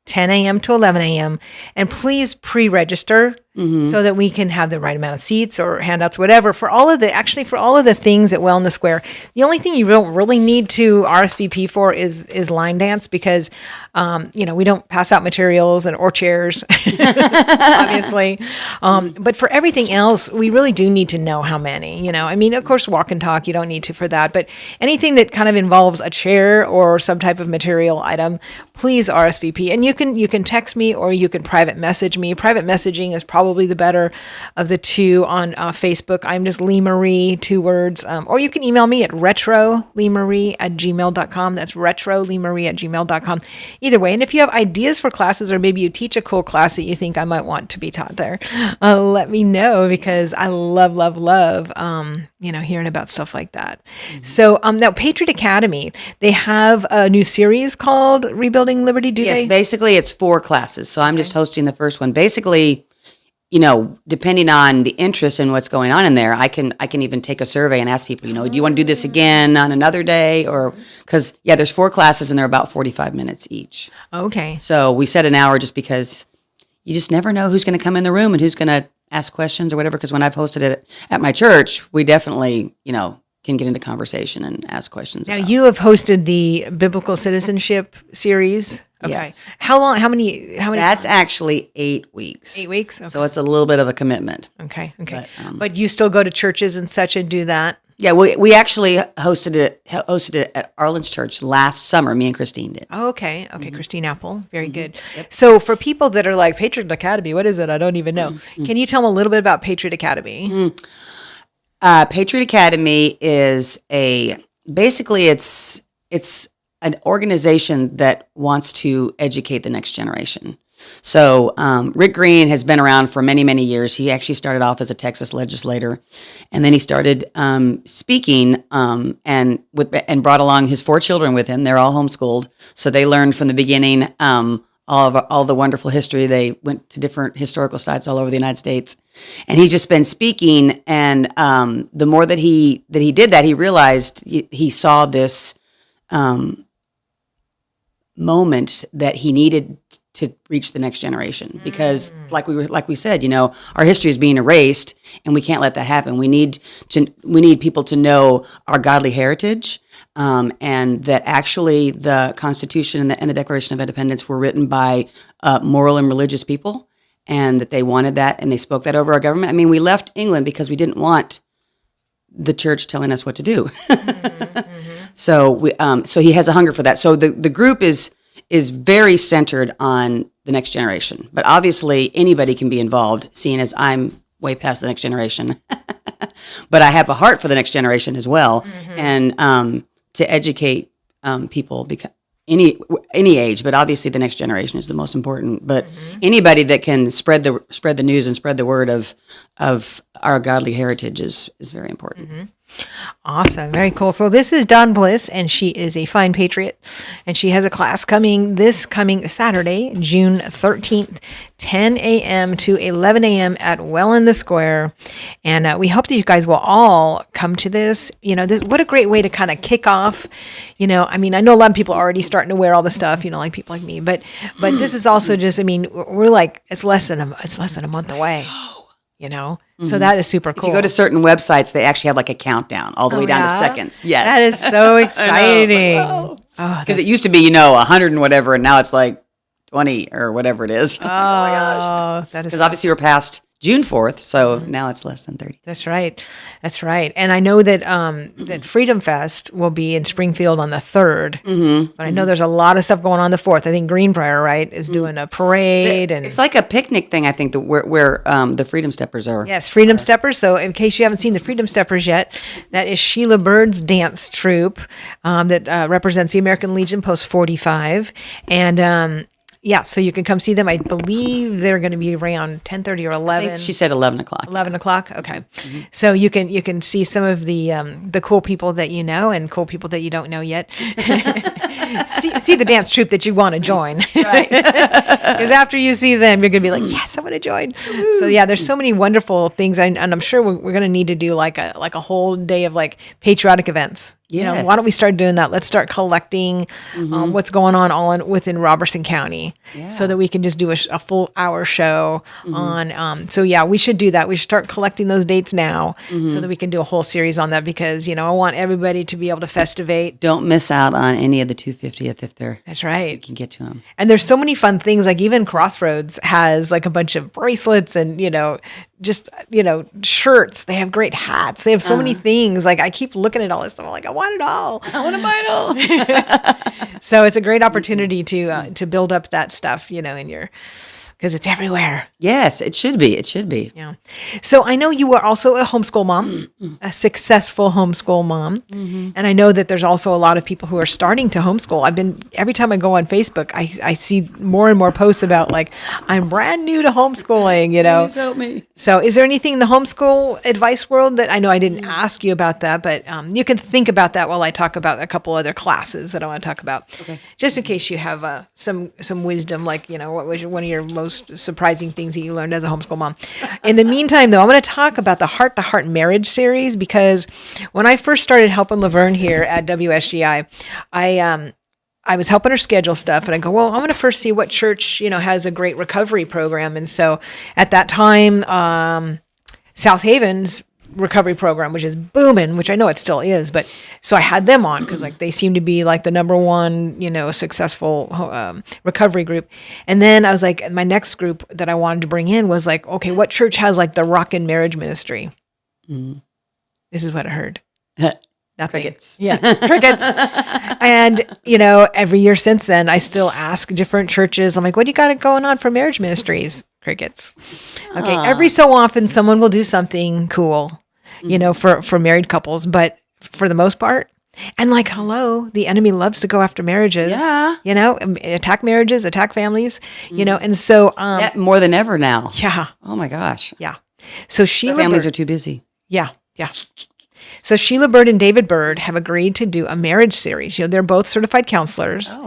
10 a.m. to 11 a.m. And please pre-register so that we can have the right amount of seats or handouts, whatever, for all of the things at Well in the Square. The only thing you don't really need to RSVP for is line dance, because we don't pass out materials or chairs, obviously. But for everything else, we really do need to know how many. Of course, walk and talk, you don't need to for that. But anything that kind of involves a chair or some type of material item, please RSVP. And you can text me or you can private message me. Private messaging is probably probably the better of the two on Facebook. I'm just Lee Marie, 2 words. Or you can email me at retroleemarie@gmail.com. That's retroleemarie@gmail.com. Either way. And if you have ideas for classes, or maybe you teach a cool class that you think I might want to be taught there, let me know, because I love, hearing about stuff like that. So now Patriot Academy, they have a new series called Rebuilding Liberty, do Yes, they? basically it's 4 classes. So I'm just hosting the first one. Basically, depending on the interest in what's going on in there, I can even take a survey and ask people, do you want to do this again on another day? Or because, there's 4 classes and they're about 45 minutes each. Okay. So we set an hour just because you just never know who's going to come in the room and who's going to ask questions or whatever. Because when I've hosted it at my church, we definitely, can get into conversation and ask questions. Now you have hosted the Biblical Citizenship series. Okay. Yes. How long? How many? That's actually 8 weeks. 8 weeks. Okay. So it's a little bit of a commitment. Okay. But you still go to churches and such and do that? Yeah, we actually hosted it at Arlen's church last summer. Me and Christine did. Oh, okay. Christine Apple. Very good. Yep. So for people that are like, Patriot Academy, what is it? I don't even know. Can you tell them a little bit about Patriot Academy? Patriot Academy is basically it's an organization that wants to educate the next generation. So Rick Green has been around for many, many years. He actually started off as a Texas legislator, and then he started speaking and brought along his 4 children with him. They're all homeschooled, so they learned from the beginning all the wonderful history. They went to different historical sites all over the United States, and he's just been speaking. And the more that he did that, he realized he saw this moment that he needed to reach the next generation, because like we said, our history is being erased, and we can't let that happen. We need people to know our godly heritage, and that actually the Constitution and the Declaration of Independence were written by moral and religious people, and that they wanted that, and they spoke that over our government. I mean, we left England because we didn't want the church telling us what to do. So he has a hunger for that. So the group is very centered on the next generation. But obviously anybody can be involved, seeing as I'm way past the next generation. But I have a heart for the next generation as well, and to educate people, because any age, but obviously the next generation is the most important. But anybody that can spread the news and spread the word of our godly heritage is very important. Awesome. Very cool. So this is Dawn Bliss, and she is a fine patriot, and she has a class coming Saturday, June 13th, 10 a.m. to 11 a.m. at Well in the Square. And we hope that you guys will all come to this. What a great way to kind of kick off. I know a lot of people are already starting to wear all the stuff, like people like me, but this is also just, we're like, it's less than a month away. So that is super cool. If you go to certain websites, they actually have like a countdown all the way down to seconds. Yes. That is so exciting. Because it used to be, 100 and whatever, and now it's like 20 or whatever it is. Oh, my gosh. That is because obviously we're past June 4th, so now it's less than 30. That's right. And I know that that Freedom Fest will be in Springfield on the 3rd, but I know there's a lot of stuff going on the 4th. I think Greenbrier, right, is doing a parade. And it's like a picnic thing, I think, where the Freedom Steppers are. Yes, Freedom Steppers. So in case you haven't seen the Freedom Steppers yet, that is Sheila Bird's dance troupe that represents the American Legion Post 45. And so you can come see them. I believe they're going to be around 10:30 or 11. I think she said 11 o'clock. 11 o'clock? Okay. So you can see some of the cool people that you know and cool people that you don't know yet. see the dance troupe that you want to join. Right. Because after you see them, you're going to be like, yes, I want to join. So there's so many wonderful things. And I'm sure we're going to need to do like a whole day of like patriotic events. Yes. Why don't we start doing that? Let's start collecting what's going on within Robertson County, so that we can just do a full hour show on. We should do that. We should start collecting those dates now, so that we can do a whole series on that. Because I want everybody to be able to festivate. Don't miss out on any of the 250th if they're. That's right. You can get to them. And there's so many fun things. Like even Crossroads has like a bunch of bracelets and just shirts. They have great hats. They have so many things. Like I keep looking at all this stuff. I'm like, I want it all. I want to buy it all. So it's a great opportunity to build up that stuff, in your because it's everywhere. Yes, it should be. It should be. Yeah. So I know you are also a homeschool mom, a successful homeschool mom. And I know that there's also a lot of people who are starting to homeschool. Every time I go on Facebook, I see more and more posts about like, I'm brand new to homeschooling, Please help me. So is there anything in the homeschool advice world that I know I didn't ask you about that, but you can think about that while I talk about a couple other classes that I want to talk about. Okay. Just in case you have some wisdom, like, what was one of your most surprising things that you learned as a homeschool mom. In the meantime, though, I'm going to talk about the Heart to Heart Marriage series, because when I first started helping Laverne here at WSGI, I was helping her schedule stuff, and I go, well, I'm going to first see what church, has a great recovery program. And so at that time, South Haven's recovery program, which is booming, which I know it still is, but so I had them on because like they seem to be like the number one, successful recovery group. And then I was like, my next group that I wanted to bring in was like, okay, what church has like the Rockin' Marriage Ministry? This is what I heard. Nothing. Crickets. Yeah, crickets. And, every year since then, I still ask different churches. I'm like, what do you got going on for marriage ministries? Crickets. Okay, every so often, someone will do something cool, for married couples. But for the most part, and like, hello, the enemy loves to go after marriages. Yeah. Attack marriages, attack families, and so. More than ever now. Yeah. Oh my gosh. Yeah. So Sheila. Families are too busy. Yeah. Yeah. So Sheila Bird and David Bird have agreed to do a marriage series. They're both certified counselors,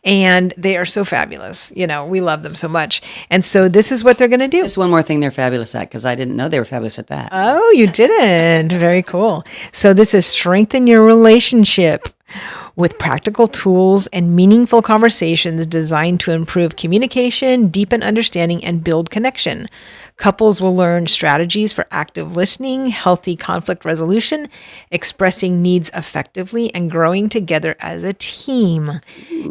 and they are so fabulous. We love them so much. And so this is what they're going to do. Just one more thing they're fabulous at, because I didn't know they were fabulous at that. Oh, you didn't? Very cool. So this is Strengthen Your Relationship with practical tools and meaningful conversations designed to improve communication, deepen understanding, and build connection. Couples will learn strategies for active listening, healthy conflict resolution, expressing needs effectively, and growing together as a team.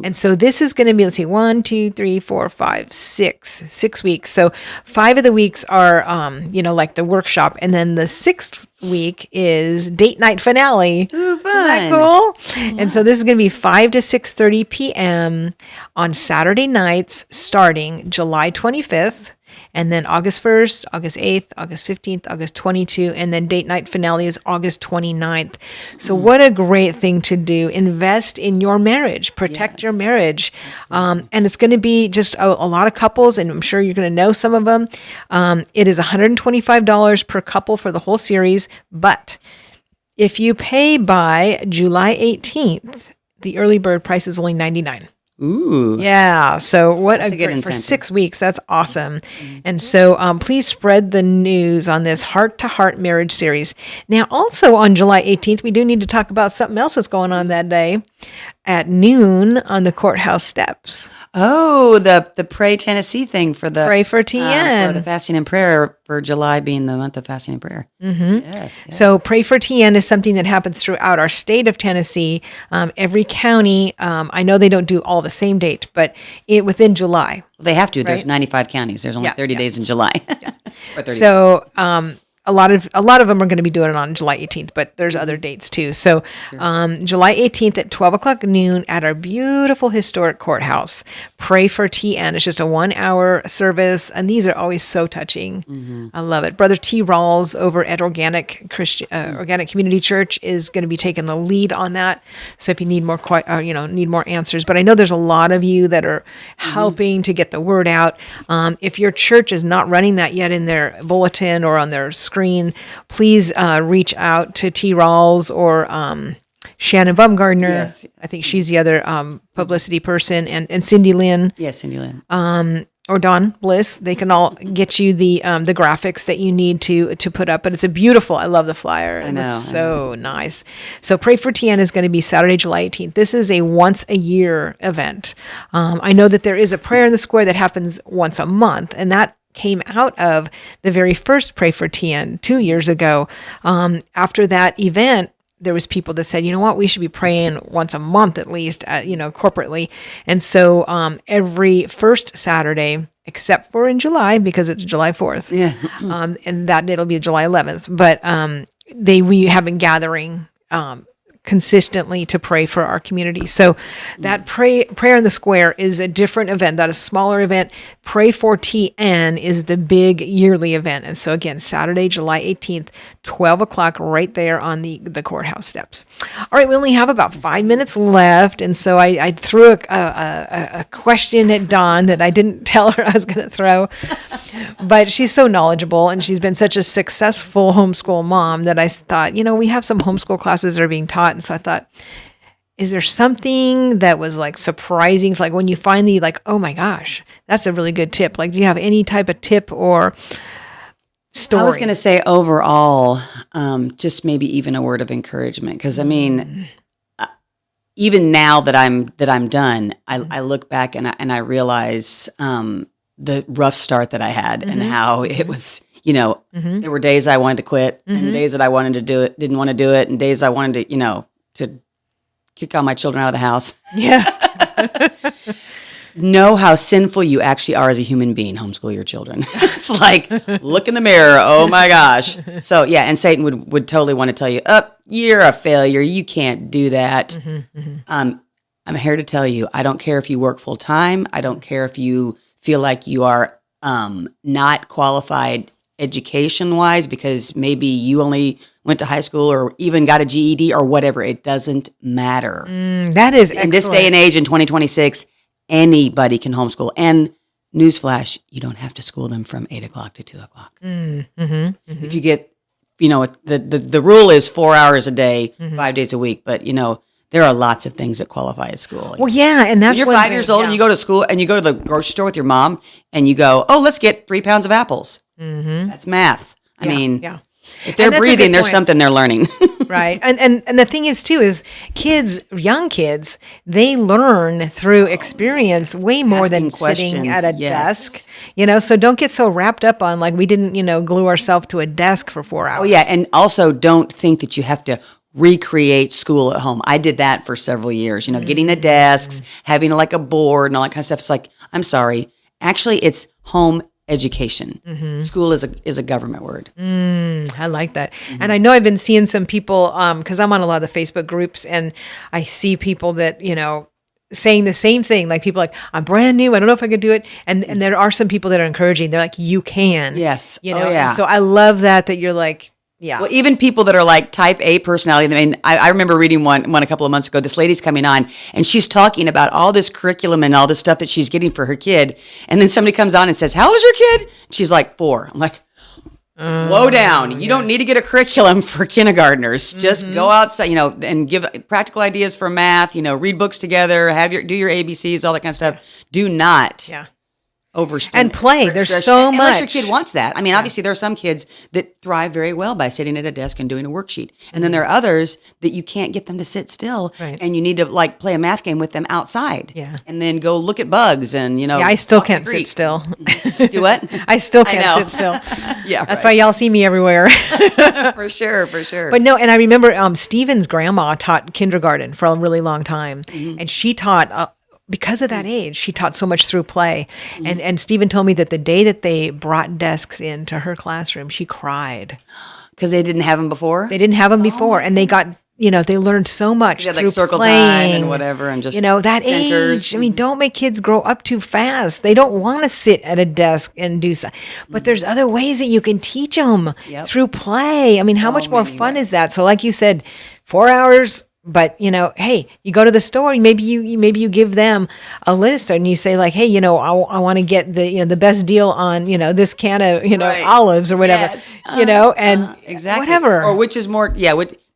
And so this is going to be, let's see, 1, 2, 3, 4, 5, 6 weeks. So 5 of the weeks are, like the workshop. And then the 6th week is date night finale. Ooh, fun. Isn't that cool? And so this is going to be 5 to 6:30 p.m. on Saturday nights starting July 25th. And then August 1st, August 8th, August 15th, August 22nd, and then date night finale is August 29th. So what a great thing to do. Invest in your marriage. Protect your marriage. And it's going to be just a lot of couples, and I'm sure you're going to know some of them. It is $125 per couple for the whole series. But if you pay by July 18th, the early bird price is only $99. Ooh. Yeah. So That's a good incentive. for 6 weeks. That's awesome. And so please spread the news on this Heart to Heart Marriage series. Now, also on July 18th, we do need to talk about something else that's going on that day at noon on the courthouse steps. Oh, the Pray Tennessee thing for the Pray for TN. for the fasting and prayer, for July being the month of fasting and prayer. Yes. So Pray for TN is something that happens throughout our state of Tennessee. Every county, I know they don't do all the same date, but within July. Well, they have to. There's Right. 95 counties. There's only 30 days in July. Or 30 So a lot of them are going to be doing it on July 18th, but there's other dates too. So July 18th at 12 o'clock noon at our beautiful historic courthouse. Pray for TN. It's just a 1-hour service, and these are always so touching. I love it. Brother T. Rawls over at Organic Community Church is going to be taking the lead on that. So if you need more, need more answers, but I know there's a lot of you that are helping to get the word out. If your church is not running that yet in their bulletin or on their screen, please reach out to T. Rawls or Shannon Baumgardner. Yes. I think she's the other publicity person, and Cindy Lynn. Yes, Cindy Lynn. Or Dawn Bliss. They can all get you the graphics that you need to put up. But it's I love the flyer. I know. It's so nice. So Pray for TN is going to be Saturday, July 18th. This is a once a year event. I know that there is a prayer in the square that happens once a month, and that came out of the very first Pray for TN 2 years ago. After that event, there was people that said, you know what, we should be praying once a month at least, corporately. And so every first Saturday, except for in July, because it's July 4th, and that it'll be July 11th. But we have been gathering consistently to pray for our community. So that prayer in the square is a different event. That is a smaller event. Pray for TN is the big yearly event. And so again, Saturday, July 18th, 12 o'clock, right there on the courthouse steps. All right, we only have about 5 minutes left. And so I threw a question at Dawn that I didn't tell her I was going to throw. But she's so knowledgeable, and she's been such a successful homeschool mom that I thought, we have some homeschool classes that are being taught. And so I thought, is there something that was like surprising? It's like when you finally like, oh my gosh, that's a really good tip. Like, do you have any type of tip or story? I was going to say overall, just maybe even a word of encouragement. Because I mean, even now that I'm done, I look back and I realize the rough start that I had and how it was. There were days I wanted to quit, and days that I wanted to do it, didn't want to do it, and days I wanted to, to kick all my children out of the house. Yeah. Know how sinful you actually are as a human being. Homeschool your children. It's like, look in the mirror. Oh my gosh. So yeah, and Satan would totally want to tell you, you're a failure. You can't do that. I'm here to tell you, I don't care if you work full time. I don't care if you feel like you are not qualified education wise because maybe you only went to high school or even got a GED or whatever. It doesn't matter. That is excellent. In this day and age in 2026, anybody can homeschool. And newsflash, you don't have to school them from 8 o'clock to 2 o'clock. If you get, the rule is 4 hours a day, 5 days a week. But, there are lots of things that qualify as schooling. Well, yeah. And that's when you're 5 years old and you go to school and you go to the grocery store with your mom and you go, let's get 3 pounds of apples. That's math. I mean, if they're breathing, there's something they're learning. Right. And the thing is, too, is young kids, they learn through experience way more than sitting at a desk. So don't get so wrapped up on like we didn't, glue ourselves to a desk for 4 hours. Oh, yeah. And also don't think that you have to recreate school at home. I did that for several years, getting the desks, having like a board and all that kind of stuff. It's like, I'm sorry. Actually, it's home education. School is a government word. I like that. And I know I've been seeing some people, because I'm on a lot of the Facebook groups, and I see people that, saying the same thing. Like people like, I'm brand new. I don't know if I could do it. And there are some people that are encouraging. They're like, you can. Yes. Oh, yeah. So I love that you're like, yeah. Well, even people that are like type A personality. I mean, I remember reading one a couple of months ago. This lady's coming on and she's talking about all this curriculum and all this stuff that she's getting for her kid. And then somebody comes on and says, how old is your kid? She's like 4. I'm like, whoa down. You don't need to get a curriculum for kindergartners. Just go outside, and give practical ideas for math, read books together, do your ABCs, all that kind of stuff. Do not. Yeah. And play. There's so much. Unless your kid wants that. I mean, obviously there are some kids that thrive very well by sitting at a desk and doing a worksheet. And then there are others that you can't get them to sit still. Right. And you need to like play a math game with them outside. Yeah. And then go look at bugs and, Yeah, I still can't sit still. Do what? I still can't sit still. Yeah. That's why y'all see me everywhere. For sure. But no, and I remember Stephen's grandma taught kindergarten for a really long time. And she taught because of that age, she taught so much through play. And Stephen told me that the day that they brought desks into her classroom, she cried. Because they didn't have them before? They didn't have them before. And they got, they learned so much through like circle playing. Time and whatever. And just that centers. age. I mean, don't make kids grow up too fast. They don't want to sit at a desk and do something. But there's other ways that you can teach them through play. I mean, how much more fun is that? So like you said, 4 hours. But, hey, you go to the store, maybe you give them a list and you say like, hey, I want to get the best deal on, this can of, olives or whatever, exactly. Whatever. Or which is more,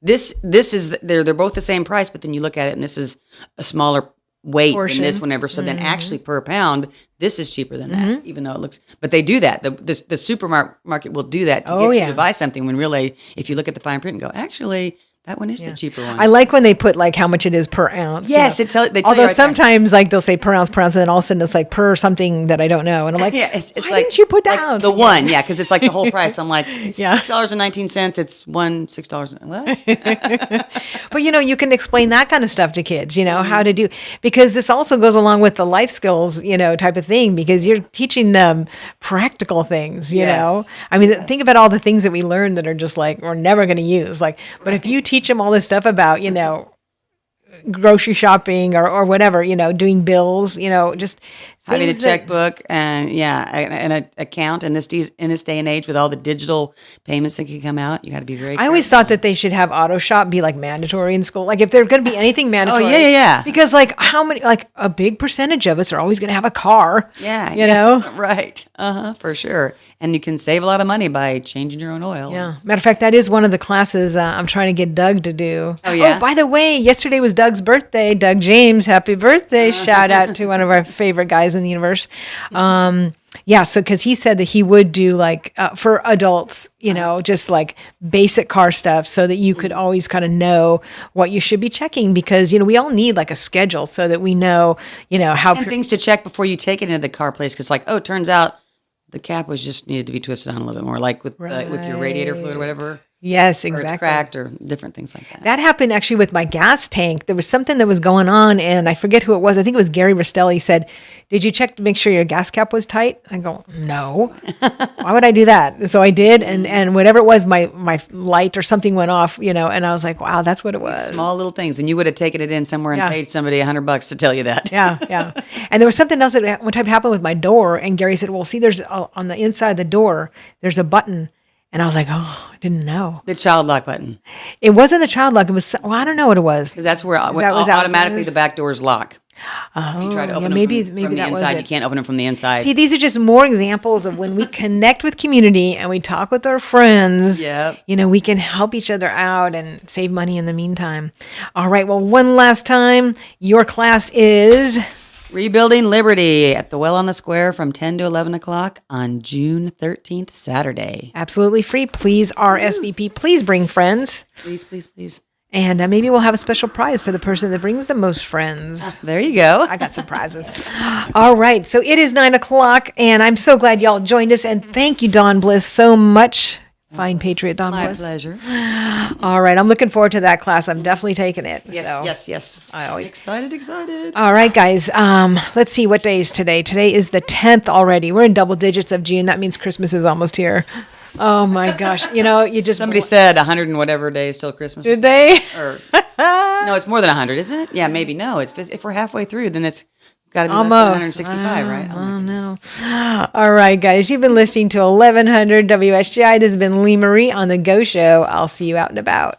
this is, they're both the same price, but then you look at it and this is a smaller weight portion. Than this whenever. So then actually per pound, this is cheaper than that, even though it looks, but they do that. The supermarket will do that to get you to buy something when really, if you look at the fine print and go, actually, that one is the cheaper one. I like when they put like how much it is per ounce. Yes, they tell Although you right sometimes like they'll say per ounce, and then all of a sudden it's like per something that I don't know, and I'm like, it's why like, didn't you put that ounce? The one, because it's like the whole price. I'm like, it's $6.19. It's $6. What? But you can explain that kind of stuff to kids. How to do, because this also goes along with the life skills, type of thing, because you're teaching them practical things. You know, I mean, think about all the things that we learn that are just like we're never going to use. Like, but if you teach teach them all this stuff about, grocery shopping or whatever, doing bills, just having a things that- checkbook and an account in this day and age with all the digital payments that can come out. You got to be very I always thought that they should have auto shop be like mandatory in school. Like if there's going to be anything mandatory. yeah. Because like a big percentage of us are always going to have a car. Yeah. Right. For sure. And you can save a lot of money by changing your own oil. Yeah. Matter of fact, that is one of the classes I'm trying to get Doug to do. Oh, yeah? Oh, by the way, yesterday was Doug's birthday. Doug James, happy birthday. Shout out to one of our favorite guys in the universe. So because he said that he would do like for adults, just like basic car stuff so that you could always kind of know what you should be checking because, we all need like a schedule so that we know, how. And things to check before you take it into the car place because it turns out the cap was just needed to be twisted on a little bit more, like with your radiator fluid or whatever. Yes, Or exactly. it's cracked or different things like that. That happened actually with my gas tank. There was something that was going on, and I forget who it was. I think it was Gary Rastelli said, "Did you check to make sure your gas cap was tight?" I go, "No." Why would I do that? So I did, and whatever it was, my light or something went off, and I was like, "Wow, that's what it was." Small little things, and you would have taken it in somewhere and paid somebody $100 to tell you that. Yeah. And there was something else that one time happened with my door, and Gary said, "Well, see, there's on the inside of the door, there's a button." And I was like, oh, I didn't know. The child lock button. It wasn't the child lock. It was, I don't know what it was. Because that's where that was automatically the back doors lock. Oh, If you try to open maybe them from the that was inside, it. you can't open them from the inside. See, these are just more examples of when we connect with community and we talk with our friends. Yep. We can help each other out and save money in the meantime. All right. Well, one last time, your class is Rebuilding Liberty at the Well on the Square from 10 to 11 o'clock on June 13th, Saturday. absolutely free. Please, RSVP. Please bring friends. Please, please, please. And maybe we'll have a special prize for the person that brings the most friends. There you go. I got some prizes. All right. So it is 9 o'clock, and I'm so glad y'all joined us. And thank you, Dawn Bliss, so much. Fine Patriot Dawn My Bliss. pleasure. All right. I'm looking forward to that class. I'm definitely taking it. Yes. I always. Excited. All right, guys. Let's see. What day is today? Today is the 10th already. We're in double digits of June. That means Christmas is almost here. Oh, my gosh. You just. Somebody said 100 and whatever days till Christmas. Did they? Or, no, it's more than 100, isn't it? Yeah, maybe. No, if we're halfway through, then it's got to be less than 165, right? Oh, no. All right, guys. You've been listening to 1100 WSGI. This has been Lee Marie on The Go Show. I'll see you out and about.